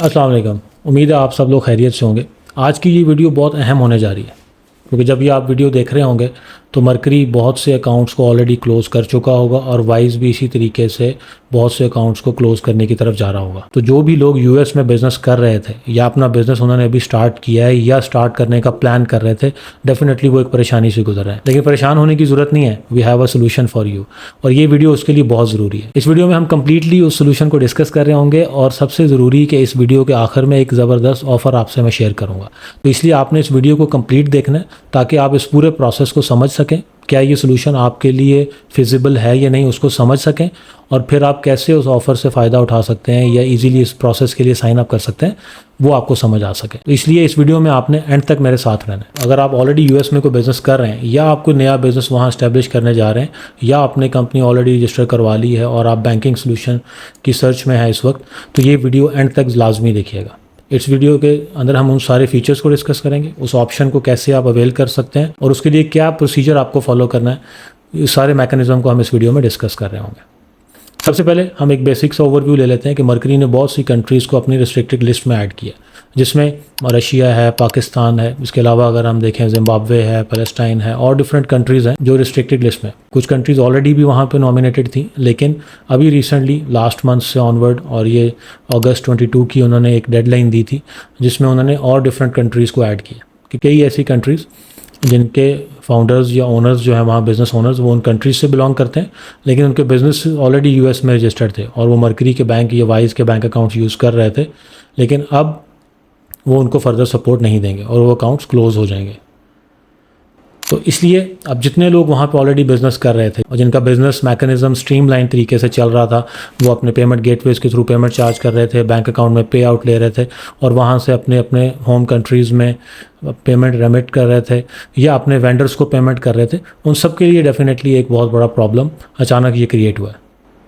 अस्सलाम वालेकुम। उम्मीद है आप सब लोग खैरियत से होंगे। आज की ये वीडियो बहुत अहम होने जा रही है क्योंकि जब ये आप वीडियो देख रहे होंगे तो मरकरी बहुत से अकाउंट्स को ऑलरेडी क्लोज़ कर चुका होगा और वाइज भी इसी तरीके से बहुत से अकाउंट्स को क्लोज़ करने की तरफ जा रहा होगा। तो जो भी लोग यूएस में बिज़नेस कर रहे थे या अपना बिज़नेस उन्होंने अभी स्टार्ट किया है या स्टार्ट करने का प्लान कर रहे थे, डेफिनेटली वो एक परेशानी से गुजर रहे हैं। लेकिन परेशान होने की ज़रूरत नहीं है, we have a solution for you और ये वीडियो उसके लिए बहुत ज़रूरी है। इस वीडियो में हम कंप्लीटली उस सोल्यूशन को डिस्कस कर रहे होंगे और सबसे ज़रूरी कि इस वीडियो के आखिर में एक ज़बरदस्त ऑफर आपसे मैं शेयर करूँगा। तो इसलिए आपने इस वीडियो को कंप्लीट देखना है ताकि आप इस पूरे प्रोसेस को समझ सकें, क्या ये सोल्यूशन आपके लिए फिजिबल है या नहीं उसको समझ सकें और फिर आप कैसे उस ऑफ़र से फ़ायदा उठा सकते हैं या इजीली इस प्रोसेस के लिए साइन अप कर सकते हैं, वो आपको समझ आ सके। तो इसलिए इस वीडियो में आपने एंड तक मेरे साथ रहना है। अगर आप ऑलरेडी यूएस में कोई बिज़नेस कर रहे हैं या आप कोई नया बिज़नेस वहाँ इस्टेब्लिश करने जा रहे हैं या आपने कंपनी ऑलरेडी रजिस्टर करवा ली है और आप बैंकिंग सोल्यूशन की सर्च में है इस वक्त, तो ये वीडियो एंड तक लाजमी देखिएगा। इस वीडियो के अंदर हम उन सारे फीचर्स को डिस्कस करेंगे, उस ऑप्शन को कैसे आप अवेल कर सकते हैं और उसके लिए क्या प्रोसीजर आपको फॉलो करना है, इस सारे मैकेनिज्म को हम इस वीडियो में डिस्कस कर रहे होंगे। सबसे पहले हम एक बेसिक सा ओवरव्यू ले लेते हैं कि मरकरी ने बहुत सी कंट्रीज़ को अपनी रिस्ट्रिक्टेड लिस्ट में ऐड किया, जिसमें रशिया है, पाकिस्तान है, इसके अलावा अगर हम देखें जिम्बाब्वे है, पैलेस्टाइन है और डिफरेंट कंट्रीज़ हैं जो रिस्ट्रिक्टेड लिस्ट में। कुछ कंट्रीज़ ऑलरेडी भी वहाँ पे नॉमिनेटेड थी, लेकिन अभी रिसेंटली लास्ट मंथ से ऑनवर्ड और ये अगस्त 22 की उन्होंने एक डेडलाइन दी थी जिसमें उन्होंने और डिफरेंट कंट्रीज़ को ऐड किया कि कई ऐसी कंट्रीज़ जिनके फाउंडर्स या ओनर्स जो है वहाँ बिज़नेस ओनर्स वो उन कंट्रीज से बिलोंग करते हैं, लेकिन उनके बिज़नेस ऑलरेडी यूएस में रजिस्टर्ड थे और वो मरकरी के बैंक या वाइज के बैंक अकाउंट्स यूज़ कर रहे थे, लेकिन अब वो उनको फर्दर सपोर्ट नहीं देंगे और वो अकाउंट्स क्लोज़ हो जाएंगे। तो इसलिए अब जितने लोग वहाँ पे ऑलरेडी बिज़नेस कर रहे थे और जिनका बिज़नेस मैकेनिज़्म स्ट्रीमलाइन तरीके से चल रहा था, वो अपने पेमेंट गेटवेज के थ्रू पेमेंट चार्ज कर रहे थे, बैंक अकाउंट में पे आउट ले रहे थे और वहाँ से अपने अपने होम कंट्रीज़ में पेमेंट रेमिट कर रहे थे या अपने वेंडर्स को पेमेंट कर रहे थे, उन सब के लिए डेफिनेटली एक बहुत बड़ा प्रॉब्लम अचानक ये क्रिएट हुआ है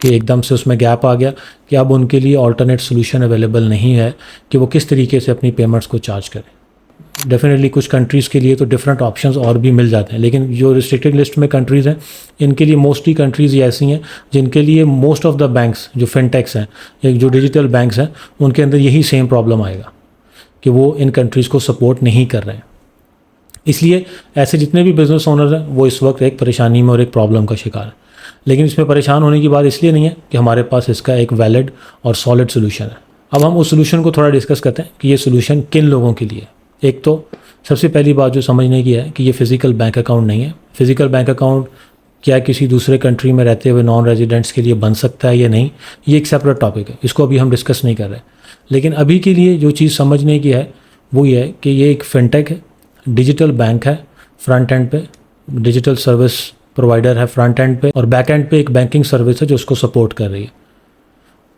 कि एकदम से उसमें गैप आ गया कि अब उनके लिए ऑल्टरनेट सोल्यूशन अवेलेबल नहीं है कि वो किस तरीके से अपनी पेमेंट्स को चार्ज करें। डेफिनेटली कुछ कंट्रीज़ के लिए तो डिफरेंट ऑप्शंस और भी मिल जाते हैं, लेकिन जो रिस्ट्रिक्टेड लिस्ट में कंट्रीज़ हैं इनके लिए मोस्टली कंट्रीज़ ये ऐसी हैं जिनके लिए मोस्ट ऑफ द बैंक्स जो फिनटेक्स हैं या जो डिजिटल बैंक्स हैं उनके अंदर यही सेम प्रॉब्लम आएगा कि वो इन कंट्रीज़ को सपोर्ट नहीं कर रहे हैं। इसलिए ऐसे जितने भी बिज़नेस ओनर हैं वो इस वक्त एक परेशानी में और एक प्रॉब्लम का शिकार है। लेकिन इसमें परेशान होने की बात इसलिए नहीं है कि हमारे पास इसका एक वैलिड और सॉलिड सोल्यूशन है। अब हम उस सोल्यूशन को थोड़ा डिस्कस करते हैं कि ये सोल्यूशन किन लोगों के लिए। एक तो सबसे पहली बात जो समझने की है कि ये फ़िज़िकल बैंक अकाउंट नहीं है। फ़िज़िकल बैंक अकाउंट क्या किसी दूसरे कंट्री में रहते हुए नॉन रेजिडेंट्स के लिए बन सकता है या नहीं, ये एक सेपरेट टॉपिक है, इसको अभी हम डिस्कस नहीं कर रहे। लेकिन अभी के लिए जो चीज़ समझने की है वो ये है कि ये एक फिनटेक है, डिजिटल बैंक है, फ्रंट एंड पे डिजिटल सर्विस प्रोवाइडर है फ्रंट एंड पे और बैक एंड पे एक बैंकिंग सर्विस है जो उसको सपोर्ट कर रही है।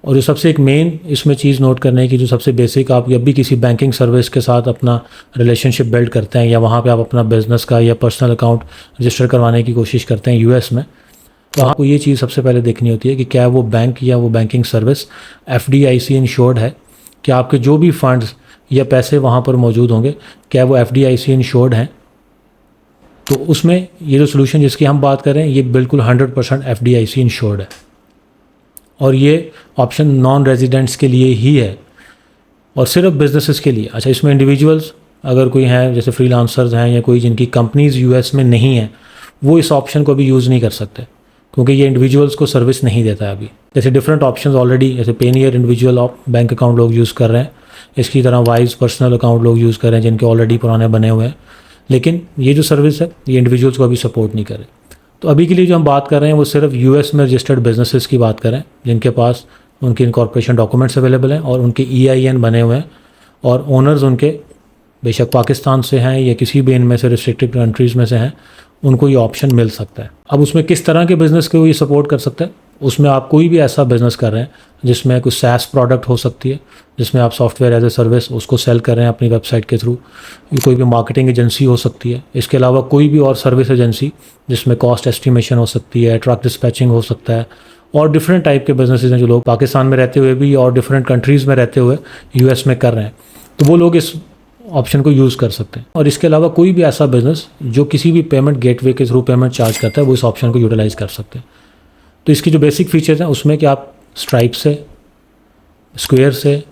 और जो सबसे एक मेन इसमें चीज़ नोट करने की, जो सबसे बेसिक, आप जब भी किसी बैंकिंग सर्विस के साथ अपना रिलेशनशिप बिल्ड करते हैं या वहाँ पे आप अपना बिज़नेस का या पर्सनल अकाउंट रजिस्टर करवाने की कोशिश करते हैं यूएस में, तो आपको ये चीज़ सबसे पहले देखनी होती है कि क्या वो बैंक या वो बैंकिंग सर्विस FDIC इंश्योर्ड है, कि आपके जो भी फंड्स या पैसे वहाँ पर मौजूद होंगे क्या वो FDIC इंश्योर्ड हैं। तो उसमें ये जो सोल्यूशन जिसकी हम बात कर रहे हैं ये बिल्कुल 100% FDIC इंश्योर्ड है और ये ऑप्शन नॉन रेजिडेंट्स के लिए ही है और सिर्फ बिजनेसेस के लिए। अच्छा, इसमें इंडिविजुअल्स अगर कोई हैं जैसे फ्रीलांसर्स हैं या कोई जिनकी कंपनीज़ यूएस में नहीं है, वो इस ऑप्शन को भी यूज़ नहीं कर सकते क्योंकि ये इंडिविजुअल्स को सर्विस नहीं देता है अभी। जैसे डिफरेंट ऑप्शंस ऑलरेडी, जैसे पेनियर इंडिविजुअल बैंक अकाउंट लोग यूज़ कर रहे हैं, इसकी तरह वाइज पर्सनल अकाउंट लोग यूज़ कर रहे हैं जिनके ऑलरेडी पुराने बने हुए हैं, लेकिन ये जो सर्विस है ये इंडिविजुअल्स को अभी सपोर्ट नहीं करे। तो अभी के लिए जो हम बात कर रहे हैं वो सिर्फ यूएस में रजिस्टर्ड बिजनेसेस की बात करें जिनके पास उनके इनकॉर्पोरेशन डॉक्यूमेंट्स अवेलेबल हैं और उनके EIN बने हुए हैं और ओनर्स उनके बेशक पाकिस्तान से हैं या किसी भी इनमें से रिस्ट्रिक्टेड कंट्रीज़ में से हैं, उनको ये ऑप्शन मिल सकता है। अब उसमें किस तरह के बिज़नेस को ये सपोर्ट कर सकता है, उसमें आप कोई भी ऐसा बिज़नेस कर रहे हैं जिसमें कुछ SaaS प्रोडक्ट हो सकती है, जिसमें आप सॉफ्टवेयर एज ए सर्विस उसको सेल कर रहे हैं अपनी वेबसाइट के थ्रू, कोई भी मार्केटिंग एजेंसी हो सकती है, इसके अलावा कोई भी और सर्विस एजेंसी जिसमें कॉस्ट एस्टिमेशन हो सकती है, ट्रक डिस्पैचिंग हो सकता है और डिफरेंट टाइप के बिजनेसेस हैं जो लोग पाकिस्तान में रहते हुए भी और डिफरेंट कंट्रीज़ में रहते हुए यूएस में कर रहे हैं, तो वो लोग इस ऑप्शन को यूज़ कर सकते हैं। और इसके अलावा कोई भी ऐसा बिज़नेस जो किसी भी पेमेंट गेटवे के थ्रू पेमेंट चार्ज करता है वो इस ऑप्शन को यूटिलाइज़ कर सकते हैं। तो इसकी जो बेसिक फीचर्स हैं उसमें कि आप स्ट्राइप से, स्क्वेयर से,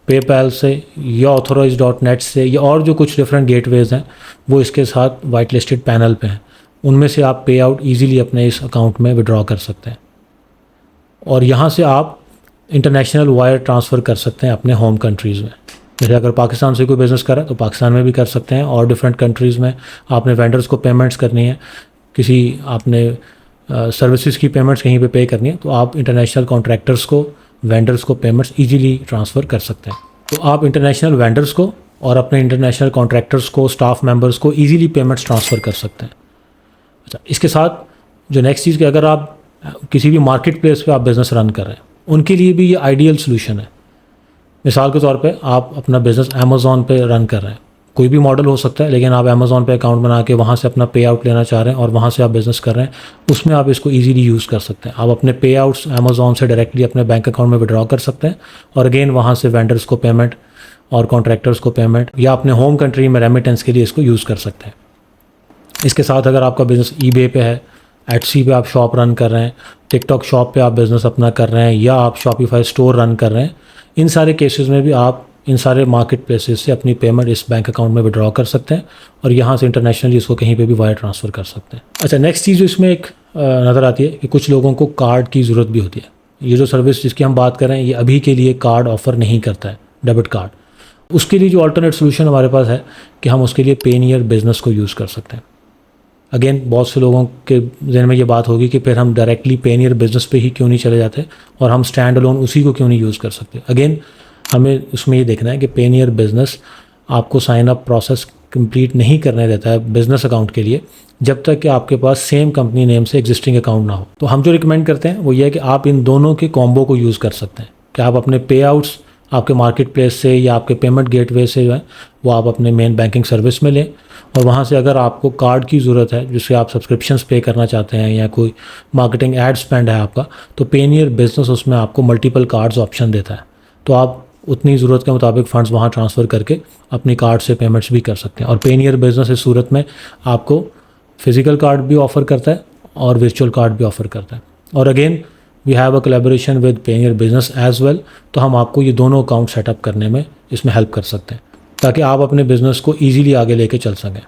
पेपैल से या authorize.net से या और जो कुछ डिफरेंट गेटवेज हैं वो इसके साथ वाइट लिस्टेड पैनल पे हैं, उनमें से आप पे आउट ईजिली अपने इस अकाउंट में विड्रॉ कर सकते हैं। और यहाँ से आप इंटरनेशनल वायर ट्रांसफ़र कर सकते हैं अपने होम कंट्रीज़ में। जैसे अगर पाकिस्तान से कोई बिज़नेस कर रहा है तो पाकिस्तान में भी कर सकते हैं, और डिफरेंट कंट्रीज़ में आपने वेंडर्स को पेमेंट्स करनी है, किसी आपने सर्विसेज की पेमेंट्स कहीं पे करनी है, तो आप इंटरनेशनल कॉन्ट्रैक्टर्स को, वेंडर्स को पेमेंट्स इजीली ट्रांसफ़र कर सकते हैं। तो आप इंटरनेशनल वेंडर्स को और अपने इंटरनेशनल कॉन्ट्रैक्टर्स को, स्टाफ मेंबर्स को इजीली पेमेंट्स ट्रांसफ़र कर सकते हैं। अच्छा, इसके साथ जो नेक्स्ट चीज़ कि अगर आप किसी भी मार्केट प्लेस पर आप बिज़नेस रन कर रहे हैं, उनके लिए भी ये आइडियल सोल्यूशन है। मिसाल के तौर पे आप अपना बिज़नेस अमेज़ॉन पे रन कर रहे हैं, कोई भी मॉडल हो सकता है, लेकिन आप अमेज़ॉन पे अकाउंट बना के वहाँ से अपना पे आउट लेना चाह रहे हैं और वहाँ से आप बिज़नेस कर रहे हैं, उसमें आप इसको इजीली यूज़ कर सकते हैं। आप अपने पे आउट्स अमेज़ॉन से डायरेक्टली अपने बैंक अकाउंट में विड्रॉ कर सकते हैं, और अगेन वहाँ से वेंडर्स को पेमेंट और कॉन्ट्रैक्टर्स को पेमेंट, या अपने होम कंट्री में रेमिटेंस के लिए इसको यूज़ कर सकते हैं। इसके साथ अगर आपका बिज़नेस ईबे पे है, एटसी पे आप शॉप रन कर रहे हैं, टिकटॉक शॉप पे आप बिज़नेस अपना कर रहे हैं, या आप शॉपिफाई स्टोर रन कर रहे हैं, इन सारे केसेस में भी आप इन सारे मार्केट प्लेसेस से अपनी पेमेंट इस बैंक अकाउंट में विड्रॉ कर सकते हैं, और यहाँ से इंटरनेशनली इसको कहीं पे भी वायर ट्रांसफ़र कर सकते हैं। अच्छा, नेक्स्ट चीज़ जो इसमें एक नज़र आती है कि कुछ लोगों को कार्ड की ज़रूरत भी होती है। ये जो सर्विस जिसकी हम बात कर रहे हैं, ये अभी के लिए कार्ड ऑफ़र नहीं करता है, डेबिट कार्ड। उसके लिए जो अल्टरनेट सोल्यूशन हमारे पास है कि हम उसके लिए पेनियर बिज़नेस को यूज़ कर सकते हैं। अगेन बहुत से लोगों के जहन में ये बात होगी कि फिर हम डायरेक्टली पेनियर बिज़नेस पे ही क्यों नहीं चले जाते और हम स्टैंड अलोन उसी को क्यों नहीं यूज़ कर सकते। अगेन हमें उसमें ये देखना है कि पेनियर बिज़नेस आपको साइन अप प्रोसेस कंप्लीट नहीं करने देता है बिज़नेस अकाउंट के लिए, जब तक कि आपके पास सेम कंपनी नेम से एग्जिस्टिंग अकाउंट ना हो। तो हम जो रिकमेंड करते हैं वो ये है कि आप इन दोनों के कॉम्बो को यूज़ कर सकते हैं, कि आप अपने पे आउट्स आपके मार्केट प्लेस से या आपके पेमेंट गेटवे से जो है वो आप अपने मेन बैंकिंग सर्विस में लें, और वहाँ से अगर आपको कार्ड की ज़रूरत है जिससे आप सब्सक्रिप्शंस पे करना चाहते हैं या कोई मार्केटिंग एड स्पेंड है आपका, तो पेनियर बिज़नेस उसमें आपको मल्टीपल कार्ड्स ऑप्शन देता है। तो आप उतनी ज़रूरत के मुताबिक फ़ंड्स वहाँ ट्रांसफ़र करके अपनी कार्ड से पेमेंट्स भी कर सकते हैं। और पेनियर बिज़नेस इस सूरत में आपको फिज़िकल कार्ड भी ऑफ़र करता है और वर्चुअल कार्ड भी ऑफ़र करता है। और again we have a collaboration with पेनियर बिज़नेस एज वेल, तो हम आपको ये दोनों अकाउंट सेटअप करने में इसमें हेल्प कर सकते हैं ताकि आप अपने बिज़नेस को ईजीली आगे लेके चल सकें।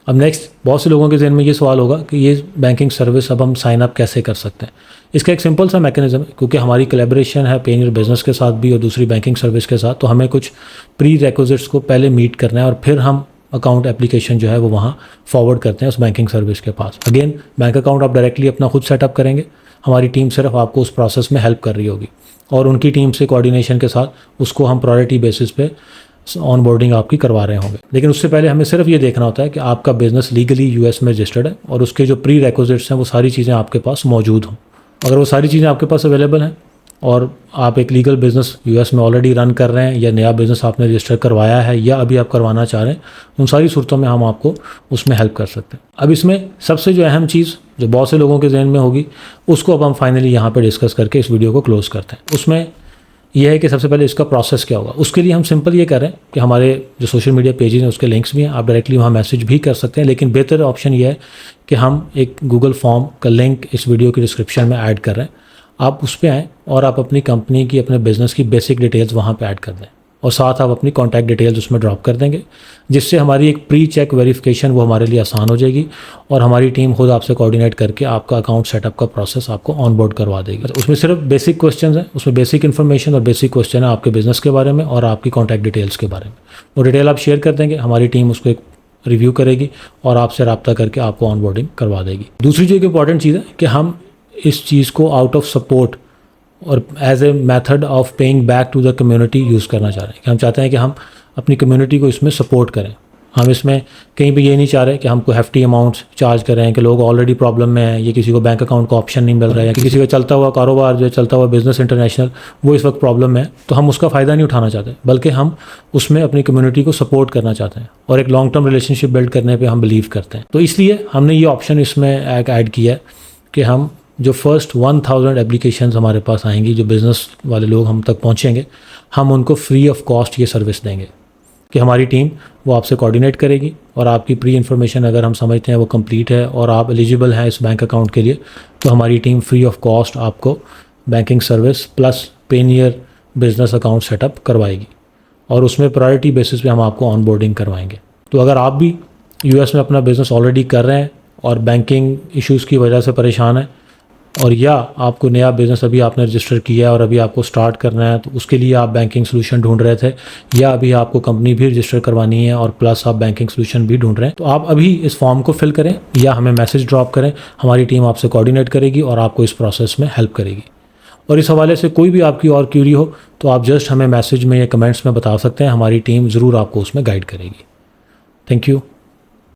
अब नेक्स्ट, बहुत से लोगों के जहन में ये सवाल होगा कि ये बैंकिंग सर्विस अब हम साइन अप कैसे कर सकते हैं। इसका एक सिंपल सा मैकेनिज्म है, क्योंकि हमारी कोलैबोरेशन है पेनियर बिज़नेस के साथ भी और दूसरी बैंकिंग सर्विस के साथ, तो हमें कुछ प्री रिक्विजिट्स को पहले मीट करना है और फिर हम अकाउंट एप्लीकेशन जो है वो वहाँ फॉरवर्ड करते हैं उस बैंकिंग सर्विस के पास। अगेन बैंक अकाउंट आप डायरेक्टली अपना खुद सेटअप करेंगे, हमारी टीम सिर्फ आपको उस प्रोसेस में हेल्प कर रही होगी, और उनकी टीम से कोऑर्डिनेशन के साथ उसको हम प्रायोरिटी बेसिस पे ऑन बोर्डिंग आपकी करवा रहे होंगे। लेकिन उससे पहले हमें सिर्फ ये देखना होता है कि आपका बिज़नेस लीगली यूएस में रजिस्टर्ड है और उसके जो प्री रिक्विजिट्स हैं वो सारी चीज़ें आपके पास मौजूद हों। अगर वो सारी चीज़ें आपके पास अवेलेबल हैं और आप एक लीगल बिज़नेस यूएस में ऑलरेडी रन कर रहे हैं, या नया बिज़नेस आपने रजिस्टर करवाया है या अभी आप करवाना चाह रहे हैं, उन सारी सूरतों में हम आपको उसमें हेल्प कर सकते हैं। अब इसमें सबसे जो अहम चीज़ जो बहुत से लोगों के जहन में होगी, उसको अब हम फाइनली यहाँ पे डिस्कस करके इस वीडियो को क्लोज़ करते हैं। उसमें यह है कि सबसे पहले इसका प्रोसेस क्या होगा। उसके लिए हम सिंपल ये कर रहे हैं कि हमारे जो सोशल मीडिया पेजेस हैं उसके लिंक्स भी हैं, आप डायरेक्टली वहाँ मैसेज भी कर सकते हैं, लेकिन बेहतर ऑप्शन ये है कि हम एक गूगल फॉर्म का लिंक इस वीडियो की डिस्क्रिप्शन में ऐड कर रहे हैं। आप उस पर आएँ और आप अपनी कंपनी की, अपने बिज़नेस की बेसिक डिटेल्स वहाँ पे ऐड कर दें, और साथ आप अपनी कॉन्टैक्ट डिटेल्स उसमें ड्रॉप कर देंगे, जिससे हमारी एक प्री चेक वेरिफिकेशन वो हमारे लिए आसान हो जाएगी, और हमारी टीम खुद आपसे कोऑर्डिनेट करके आपका अकाउंट सेटअप का प्रोसेस आपको ऑन बोर्ड करवा देगी। उसमें सिर्फ बेसिक क्वेश्चन हैं, उसमें बेसिक इन्फॉर्मेशन और बेसिक क्वेश्चन है आपके बिज़नेस के बारे में और आपकी कॉन्टैक्ट डिटेल्स के बारे में। वो डिटेल आप शेयर कर देंगे, हमारी टीम उसको एक रिव्यू करेगी और आपसे रब्ता करके आपको ऑन बोर्डिंग करवा देगी। दूसरी जो एक इंपॉर्टेंट चीज़ है कि हम इस चीज़ को आउट ऑफ सपोर्ट और as a method of paying back to the community use करना चाह रहे हैं, कि हम चाहते हैं कि हम अपनी कम्युनिटी को इसमें सपोर्ट करें। हम इसमें कहीं भी ये नहीं चाह रहे कि हम कोई हेफ्टी अमाउंट्स चार्ज करें, कि लोग ऑलरेडी प्रॉब्लम में हैं, ये किसी को बैंक अकाउंट का ऑप्शन नहीं मिल रहा है, कि किसी का चलता हुआ कारोबार जो चलता हुआ बिज़नेस इंटरनेशनल वो इस वक्त प्रॉब्लम में है, तो हम उसका फ़ायदा नहीं उठाना चाहते, बल्कि हम उसमें अपनी कम्युनिटी को सपोर्ट करना चाहते हैं और एक लॉन्ग टर्म रिलेशनशिप बिल्ड करने पर हम बिलीव करते हैं। तो इसलिए हमने ये ऑप्शन इसमें एक ऐड किया है कि हम जो फर्स्ट 1000 एप्लीकेशंस हमारे पास आएंगी, जो बिज़नेस वाले लोग हम तक पहुंचेंगे, हम उनको फ्री ऑफ कॉस्ट ये सर्विस देंगे कि हमारी टीम वो आपसे कोऑर्डिनेट करेगी, और आपकी प्री इन्फॉर्मेशन अगर हम समझते हैं वो कंप्लीट है और आप एलिजिबल हैं इस बैंक अकाउंट के लिए, तो हमारी टीम फ्री ऑफ कॉस्ट आपको banking service plus Payeer business account setup करवाएगी। और उसमें प्रायोरिटी बेसिस पे हम आपको ऑनबोर्डिंग करवाएंगे। तो अगर आप भी यूएस में अपना बिज़नेस ऑलरेडी कर रहे हैं और बैंकिंग इश्यूज़ की वजह से परेशान है, और या आपको नया बिज़नेस अभी आपने रजिस्टर किया है और अभी आपको स्टार्ट करना है, तो उसके लिए आप बैंकिंग सोल्यूशन ढूंढ रहे थे, या अभी आपको कंपनी भी रजिस्टर करवानी है और प्लस आप बैंकिंग सोल्यूशन भी ढूंढ रहे हैं, तो आप अभी इस फॉर्म को फिल करें या हमें मैसेज ड्रॉप करें। हमारी टीम आपसे कोऑर्डिनेट करेगी और आपको इस प्रोसेस में हेल्प करेगी। और इस हवाले से कोई भी आपकी और क्यूरी हो तो आप जस्ट हमें मैसेज में या कमेंट्स में बता सकते हैं, हमारी टीम ज़रूर आपको उसमें गाइड करेगी। Thank you.